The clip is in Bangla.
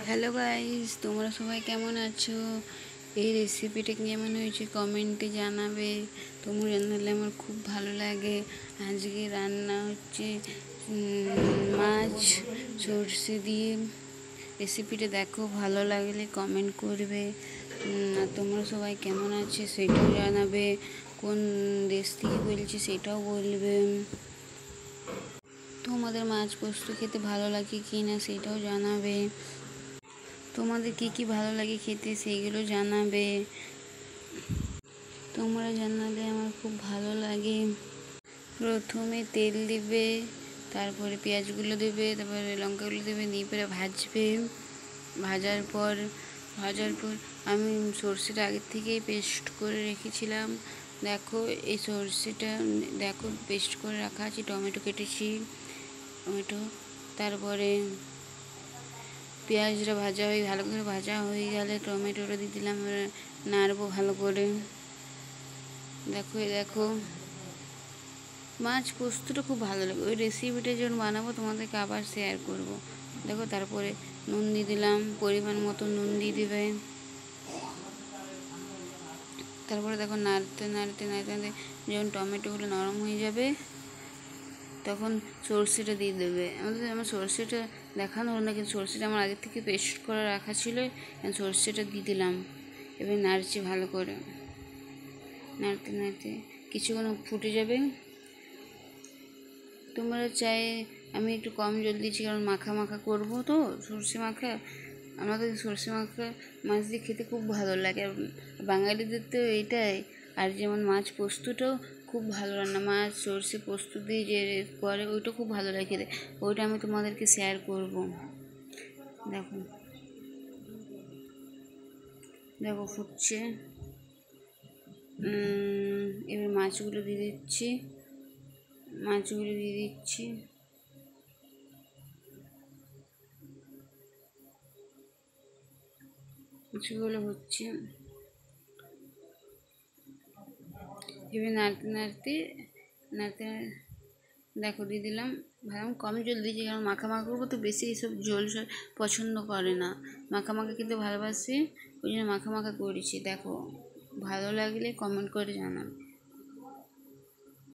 হ্যালো গাইস, তোমরা সবাই কেমন আছো? এই রেসিপিটা কেমন হয়েছে কমেন্টে জানাবে। তোমরা জানালে আমার খুব ভালো লাগে। আজকে রান্না হচ্ছে মাছ সর্ষে দিয়ে। রেসিপিটা দেখো, ভালো লাগলে কমেন্ট করবে। আর তোমরা সবাই কেমন আছে সেটাও জানাবে। কোন দেশ থেকে বলছি সেটাও বলবে। তোমাদের মাছ পোস্ত খেতে ভালো লাগে কি না সেটাও জানাবে। তোমাদের কী কী ভালো লাগে খেতে সেইগুলো জানাবে। তোমরা জানালে আমার খুব ভালো লাগে। প্রথমে তেল দিবে, তারপরে পেঁয়াজগুলো দেবে, তারপরে লঙ্কাগুলো দেবে, দিয়ে পরে ভাজবে। ভাজার পর আমি সর্ষেটা আগের থেকেই পেস্ট করে রেখেছিলাম। দেখো এই সর্ষেটা, দেখো পেস্ট করে রাখা আছে। টমেটো কেটেছি, টমেটো। তারপরে পেঁয়াজটা ভালো করে ভাজা হয়ে গেলে টমেটোটা দিয়ে দিলাম। নাড়বো ভালো করে। দেখো মাছ পোস্তটা খুব ভালো লাগে। ওই রেসিপিটা যখন বানাবো তোমাদেরকে আবার শেয়ার করব। দেখো তারপরে নুন দিয়ে দিলাম, পরিমাণ মতো নুন দিয়ে দেবে। তারপরে দেখো নাড়তে নাড়তে নাড়তে নাড়তে যখন টমেটোগুলো নরম হয়ে যাবে তখন সর্ষেটা দিয়ে দেবে। আমার সর্ষেটা দেখানো হলো না, কিন্তু সর্ষেটা আমার আগের থেকে পেস্ট করে রাখা ছিল। সর্ষেটা দিয়ে দিলাম। এবার নাড়ছি ভালো করে, নাড়তে নাড়তে কিছুক্ষণ ফুটে যাবে। তোমরা চাই, আমি একটু কম জল দিয়েছি কারণ মাখা মাখা করবো তো, সর্ষে মাখা। আমাদের সর্ষে মাখা মাছ দিয়ে খেতে খুব ভালো লাগে। আর বাঙালিদের তো এইটাই। আর যেমন মাছ পোস্তটাও খুব ভালো রান্না, মাছ সর্ষে পোস্ত দিয়ে যে করে ওইটা খুব ভালো লাগে খেতে। ওইটা আমি তোমাদেরকে শেয়ার করব। দেখো দেখো ফুটছে। এবার মাছগুলো দিয়ে দিচ্ছি। মাছগুলো হচ্ছে। এবার নাড়তে নাড়তে নাড়তে দেখো দিয়ে দিলাম। ভাবলাম কম জল দিয়েছি কারণ মাখা মাখা করবো তো, বেশি এইসব ঝোল পছন্দ করে না। মাখা মাখা খেতে ভালোবাসে, ওই জন্য মাখা মাখা করেছি। দেখো ভালো লাগলে কমেন্ট করে জানাবে।